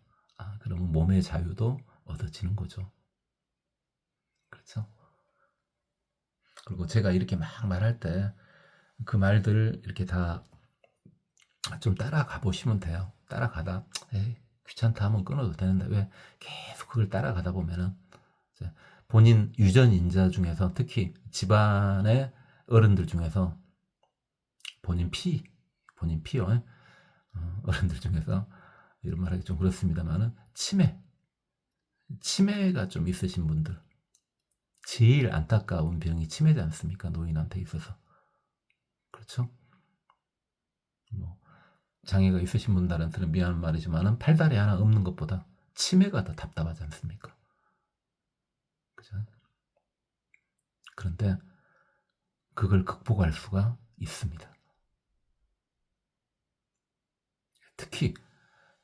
그러면 몸의 자유도 얻어지는 거죠. 그렇죠. 그리고 제가 이렇게 막 말할 때 그 말들을 이렇게 다 좀 따라가 보시면 돼요. 따라가다 에이, 귀찮다 하면 끊어도 되는데 왜 계속 그걸 따라가다 보면은 본인 유전 인자 중에서 특히 집안의 어른들 중에서 본인 피요. 어른들 중에서 이런 말하기 좀 그렇습니다만은 치매가 좀 있으신 분들 제일 안타까운 병이 치매지 않습니까? 노인한테 있어서. 그렇죠? 뭐 장애가 있으신 분들한테는 미안한 말이지만은 팔다리 하나 없는 것보다 치매가 더 답답하지 않습니까? 그죠? 그런데 그걸 극복할 수가 있습니다. 특히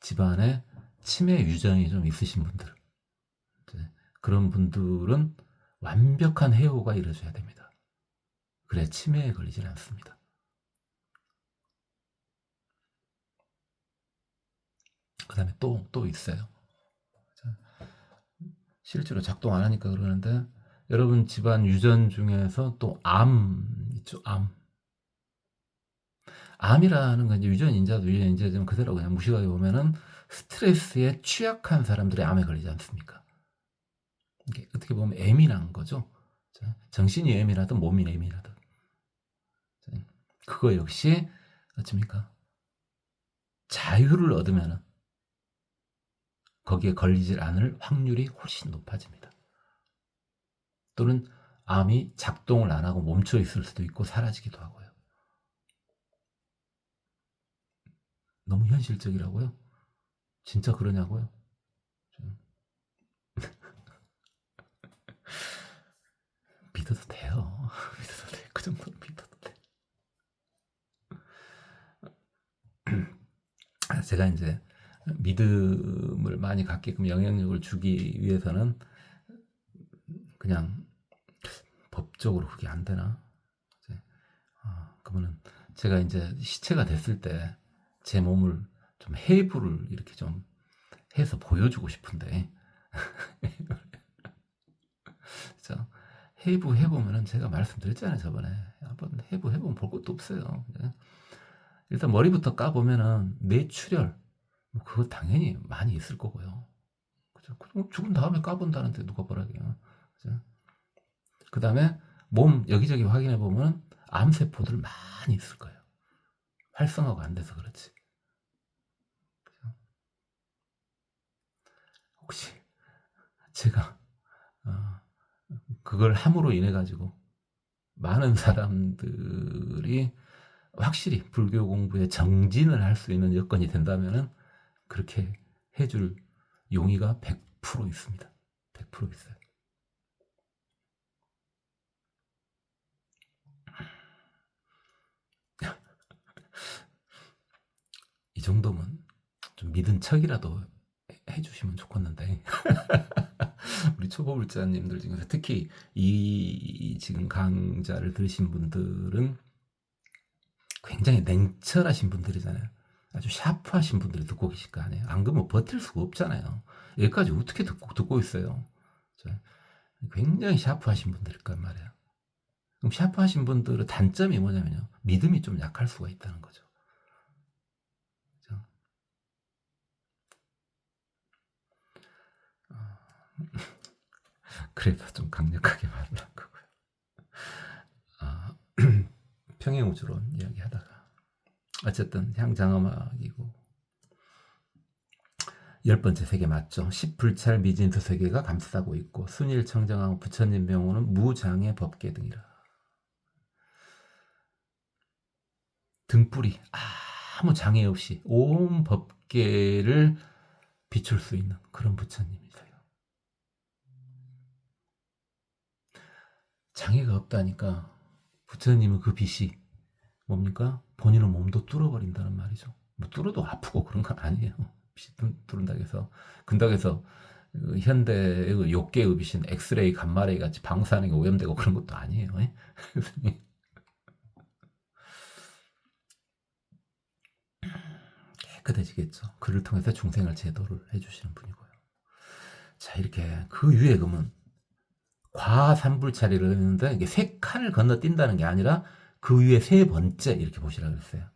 집안에 치매 유전이 좀 있으신 분들, 그런 분들은 완벽한 해오가 이루어져야 됩니다. 그래야 치매에 걸리질 않습니다. 그 다음에 또 있어요. 실제로 작동 안 하니까 그러는데 여러분 집안 유전 중에서 또 암 있죠. 암이라는 건 이제 유전 인자지만 그대로 그냥 무식하게 보면은 스트레스에 취약한 사람들이 암에 걸리지 않습니까? 이게 어떻게 보면 예민한 거죠. 정신이 예민하든 몸이 예민하든 그거 역시 어찌입니까? 자유를 얻으면은 거기에 걸리질 않을 확률이 훨씬 높아집니다. 또는 암이 작동을 안 하고 멈춰 있을 수도 있고 사라지기도 하고요. 너무 현실적이라고요? 진짜 그러냐고요? 믿어도 돼요. 믿어도 돼. 그 정도는 믿어도 돼. 제가 이제 믿음을 많이 갖게끔 영향력을 주기 위해서는 그냥 법적으로 그게 안 되나? 그러면은 제가 이제 시체가 됐을 때 제 몸을 좀 해부를 이렇게 좀 해서 보여주고 싶은데 자, 해부 해보면은 제가 말씀드렸잖아요 저번에 한번 해부 해보면 볼 것도 없어요. 일단 머리부터 까보면은 뇌출혈 그거 당연히 많이 있을 거고요. 그죠? 죽은 다음에 까본다는데 누가 뭐라게요. 그 다음에 몸 여기저기 확인해 보면 암세포들 많이 있을 거예요. 활성화가 안 돼서 그렇지. 그죠? 혹시 제가 그걸 함으로 인해 가지고 많은 사람들이 확실히 불교 공부에 정진을 할 수 있는 여건이 된다면은 그렇게 해줄 용의가 100% 있습니다. 100% 있어요. 이 정도면 좀 믿은 척이라도 해주시면 좋겠는데 우리 초보불자님들 중에서 특히 이 지금 강좌를 들으신 분들은 굉장히 냉철하신 분들이잖아요. 아주 샤프하신 분들이 듣고 계실 거 아니에요. 안 그러면 버틸 수가 없잖아요. 여기까지 어떻게 듣고 있어요. 굉장히 샤프하신 분들일 거 말이에요. 그럼 샤프하신 분들의 단점이 뭐냐면요. 믿음이 좀 약할 수가 있다는 거죠. 그죠? 그래서 좀 강력하게 말을 한 거고요. 평행우주론 이야기하다가 어쨌든 향장음악이고 10번째 세계 맞죠. 10불찰 미진수 세계가 감싸고 있고 순일청정하고 부처님 명호는 무장애 법계 등이라. 등불이 아무 장애 없이 온 법계를 비출 수 있는 그런 부처님이세요. 장애가 없다니까 부처님은 그 빛이 뭡니까? 본인의 몸도 뚫어버린다는 말이죠. 뭐 뚫어도 아프고 그런 건 아니에요. 빛 뚫는다고 해서 근다고 그 현대의 욕계의 빛인 엑스레이, 감마레이 같이 방사능에 오염되고 그런 것도 아니에요. 깨끗해지겠죠. 그를 통해서 중생을 제도를 해주시는 분이고요. 자, 이렇게 그 위에 그러면 과삼불차리를 했는데 이게 세 칸을 건너뛴다는 게 아니라 그 위에 세 번째 이렇게 보시라 그랬어요.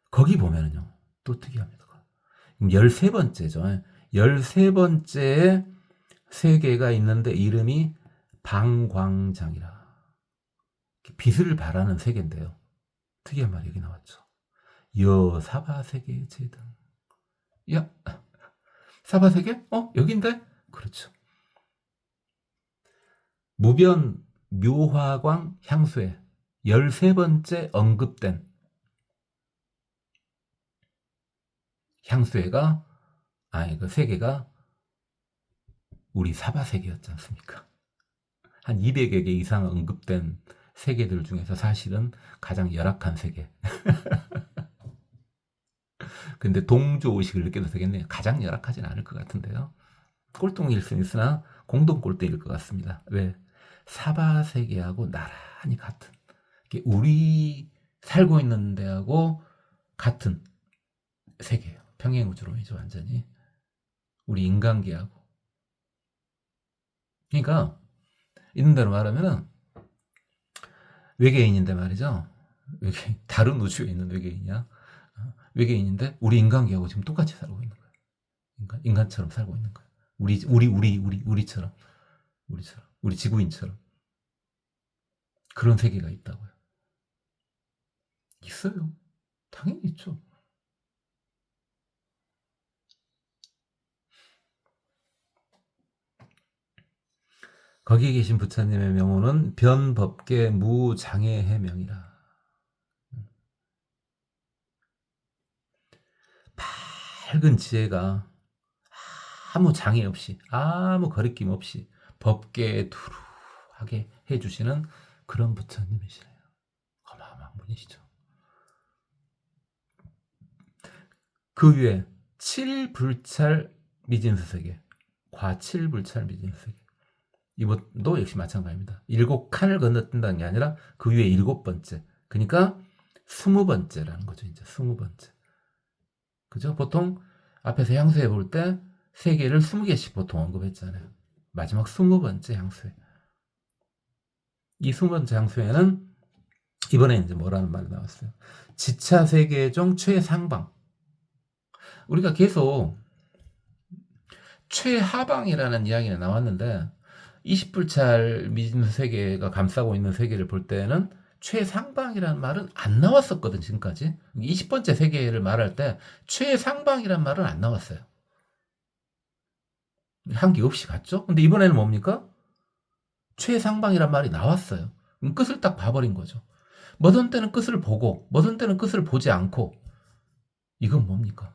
거기 보면은요 또 특이합니다. 13번째죠. 13번째에 세 개가 있는데 이름이 방광장이라. 빛을 발하는 세계인데요. 특이한 말이 여기 나왔죠. 여사바세계 제등. 야, 사바세계? 여긴데? 그렇죠. 무변 묘화광 향수에 13번째 언급된 향수회가 그 세계가 우리 사바세계였지 않습니까? 한 200여 개 이상 언급된 세계들 중에서 사실은 가장 열악한 세계. 근데 동조의식을 느껴도 되겠네요. 가장 열악하진 않을 것 같은데요. 꼴통일 수 있으나 공동 꼴등일 것 같습니다. 왜? 사바세계하고 나란히 같은, 우리 살고 있는 데하고 같은 세계예요. 평행우주론이죠, 완전히. 우리 인간계하고. 그러니까 있는 대로 말하면은 외계인인데 말이죠. 다른 우주에 있는 외계인이야. 외계인인데 우리 인간계하고 지금 똑같이 살고 있는 거야. 인간처럼 살고 있는 거야. 우리처럼. 우리 지구인처럼. 그런 세계가 있다고요. 있어요. 당연히 있죠. 거기에 계신 부처님의 명호는 변법계 무장애해명이라. 밝은 지혜가 아무 장애 없이, 아무 거리낌 없이 법계에 두루하게 해주시는 그런 부처님이시래요. 어마어마한 분이시죠. 그 위에 7불찰 미진수세계, 과칠불찰 미진수세계. 이것도 역시 마찬가지입니다. 7칸을 건너뛴다는 게 아니라 그 위에 7번째. 그러니까 20번째라는 거죠. 이제 20번째. 그죠? 보통 앞에서 향수회 볼 때 3개를 20개씩 보통 언급했잖아요. 마지막 20번째 향수회. 이 20번째 향수회는 이번에 이제 뭐라는 말이 나왔어요. 지차 세계 중 최상방. 우리가 계속 최하방이라는 이야기가 나왔는데 20불찰 미진 세계가 감싸고 있는 세계를 볼 때는 최상방이라는 말은 안 나왔었거든, 지금까지. 20번째 세계를 말할 때 최상방이라는 말은 안 나왔어요. 한 게 없이 갔죠? 근데 이번에는 뭡니까? 최상방이란 말이 나왔어요. 끝을 딱 봐버린 거죠. 뭐든 때는 끝을 보고, 뭐든 때는 끝을 보지 않고, 이건 뭡니까?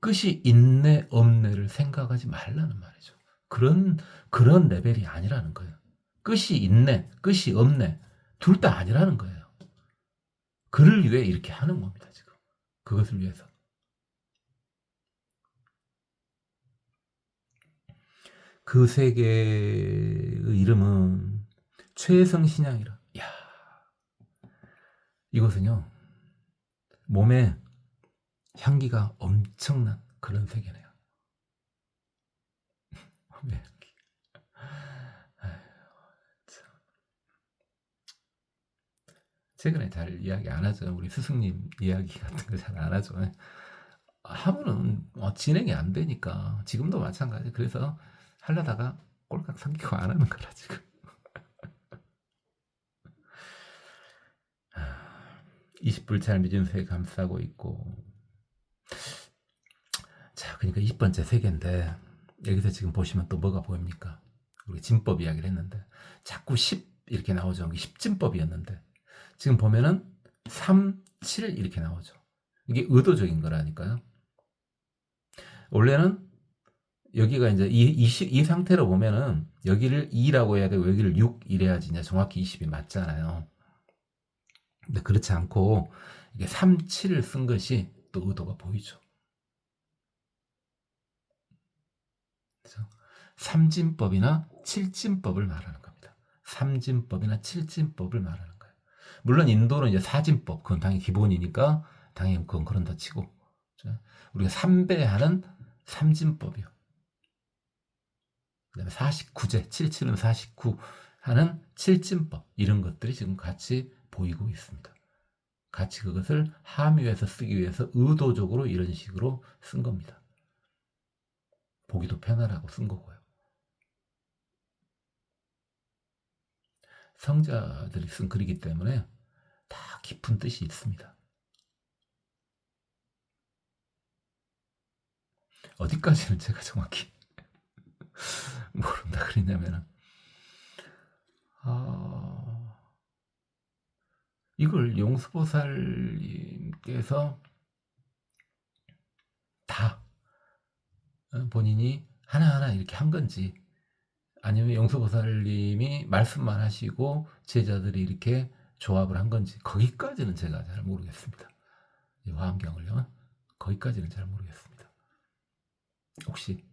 끝이 있네, 없네를 생각하지 말라는 말이죠. 그런 레벨이 아니라는 거예요. 끝이 있네, 끝이 없네, 둘 다 아니라는 거예요. 그를 위해 이렇게 하는 겁니다, 지금. 그것을 위해서. 그 세계의 이름은 최성신양이라. 이야, 이것은요, 몸에 향기가 엄청난 그런 세계네요. 몸에 향기. 최근에 잘 이야기 안 하죠. 우리 스승님 이야기 같은 거 잘 안 하죠. 하면은 진행이 안 되니까 지금도 마찬가지. 그래서 하려다가 꼴깍 삼키고 안 하는 거라 지금. 20불 미진수에 감싸고 있고. 자, 그러니까 20번째 세계인데 여기서 지금 보시면 또 뭐가 보입니까? 우리 진법 이야기를 했는데 자꾸 10 이렇게 나오죠. 10진법이었는데 지금 보면은 3, 7 이렇게 나오죠. 이게 의도적인 거라니까요. 원래는 여기가 이제 이 상태로 보면은 여기를 2라고 해야 되고 여기를 6 이래야지 이제 정확히 20이 맞잖아요. 근데 그렇지 않고 이게 3, 7을 쓴 것이 또 의도가 보이죠. 그래서 삼진법이나 칠진법을 말하는 겁니다. 삼진법이나 칠진법을 말하는 거예요. 물론 인도는 이제 사진법, 그건 당연히 기본이니까 당연히 그건 그런다 치고 우리가 삼배하는 삼진법이요. 그다음에 49제, 77은 49 하는 칠진법 이런 것들이 지금 같이 보이고 있습니다. 같이 그것을 함유해서 쓰기 위해서 의도적으로 이런 식으로 쓴 겁니다. 보기도 편하라고 쓴 거고요. 성자들이 쓴 글이기 때문에 다 깊은 뜻이 있습니다. 어디까지는 제가 정확히 모른다 그랬냐면은 이걸 용수보살님께서 다 본인이 하나하나 이렇게 한 건지 아니면 용수보살님이 말씀만 하시고 제자들이 이렇게 조합을 한 건지 거기까지는 제가 잘 모르겠습니다. 이 화엄경을요. 거기까지는 잘 모르겠습니다. 혹시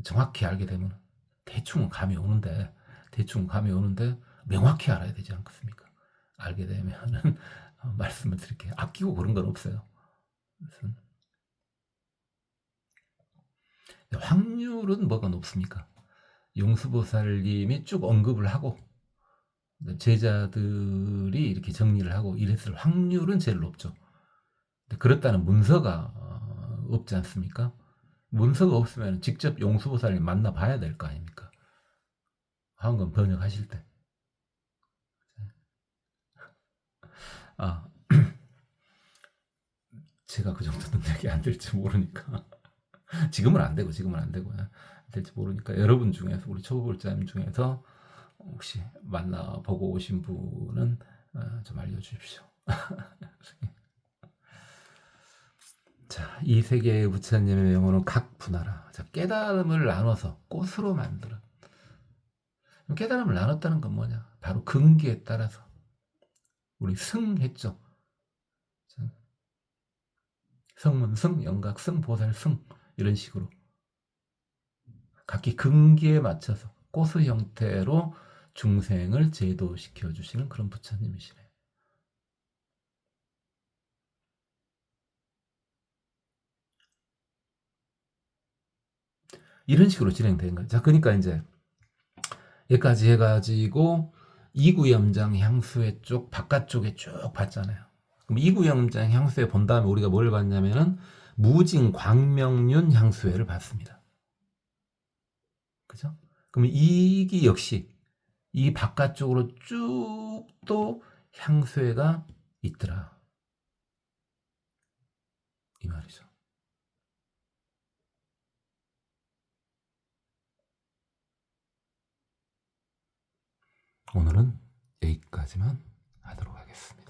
정확히 알게 되면 대충 감이 오는데 명확히 알아야 되지 않겠습니까? 알게 되면은 말씀을 드릴게요. 아끼고 그런 건 없어요. 확률은 뭐가 높습니까? 용수보살님이 쭉 언급을 하고 제자들이 이렇게 정리를 하고 이랬을 확률은 제일 높죠. 그렇다는 문서가 없지 않습니까? 문서가 없으면 직접 용수보살님 만나봐야 될 거 아닙니까? 한권 번역하실 때. 제가 그 정도 능력이 안 될지 모르니까 지금은 안 되고 될지 모르니까 여러분 중에서 우리 초보볼자님 중에서 혹시 만나보고 오신 분은 좀 알려주십시오. 자, 이 세계의 부처님의 명호는 각 분하라. 자, 깨달음을 나눠서 꽃으로 만들어. 깨달음을 나눴다는 건 뭐냐? 바로 근기에 따라서 우리 승했죠. 성문승, 영각승, 보살승 이런 식으로 각기 근기에 맞춰서 꽃의 형태로 중생을 제도시켜 주시는 그런 부처님이시네요. 이런 식으로 진행된 거죠. 자, 그러니까 이제 여기까지 해가지고 이구염장 향수회 쪽 바깥쪽에 쭉 봤잖아요. 그럼 이구염장 향수회 본 다음에 우리가 뭘 봤냐면은 무진 광명륜 향수회를 봤습니다. 그죠? 그럼 이기 역시 이 바깥쪽으로 쭉 또 향수회가 있더라. 이 말이죠. 오늘은 여기까지만 하도록 하겠습니다.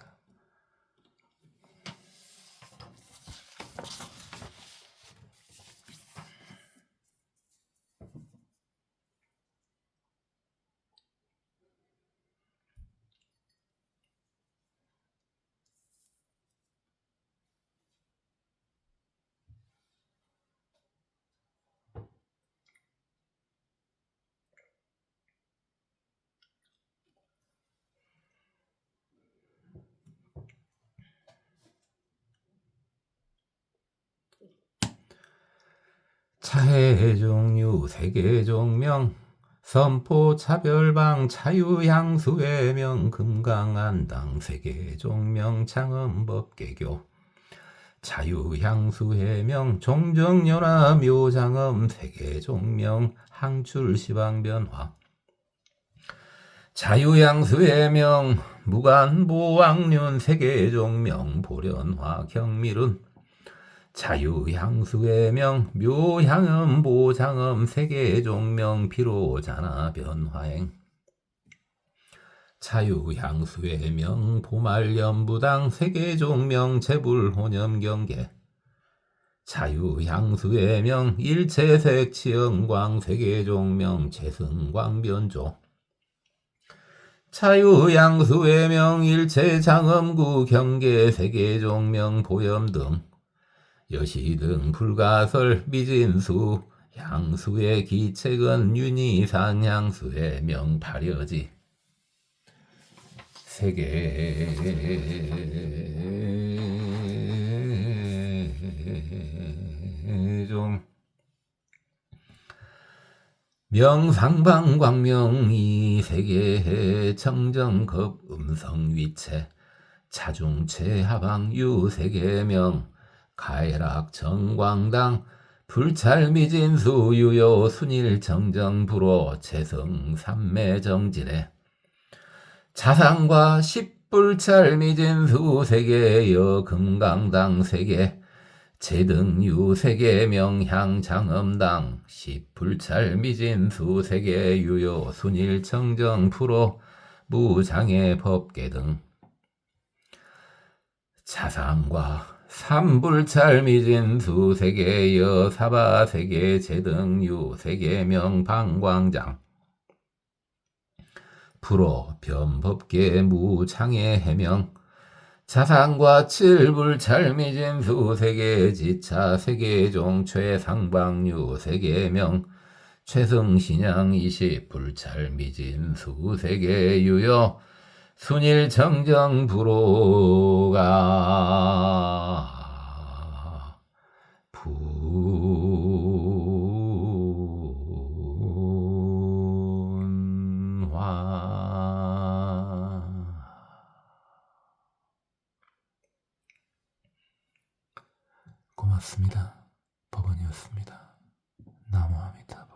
차해 종류 세계 종명 선포 차별방 자유향수해명 금강안당 세계종명 창음법계교 자유향수해명 종정연화 묘장엄 세계종명 항출시방변화 자유향수해명 무간보왕륜 세계종명 보련화 경밀은 자유향수해명 묘향음 보장음 세계종명 비로자나 변화행 자유향수해명 보말연부당 세계종명 재불혼염경계 자유향수해명 일체색치영광 세계종명 재승광변조 자유향수해명 일체장엄구 경계 세계종명 보염등 여시등 불가설 미진수 향수의 기책은 윤희산 향수의 명파려지 세계종 명상방광명이 세계해 청정급 음성위체 차중체 하방유 세계명 가해락 정광당 불찰미진수 유요 순일정정부로 재성 삼매정진에 자상과 십불찰미진수 세계여 금강당 세계 제등유 세계 명향장엄당 십불찰미진수 세계 유요 순일정정부로 무장애 법계 등 자상과 삼불찰미진수 세계여 사바세계 제등유 세계명 방광장 불호 변법계 무장애 해명 자상과 칠불찰미진수 세계 지차 세계종 최상방유 세계명 최승신양 이십불찰미진수 세계 유요 순일정정부로가 분화 고맙습니다. 법원이었습니다. 나무 아미타불.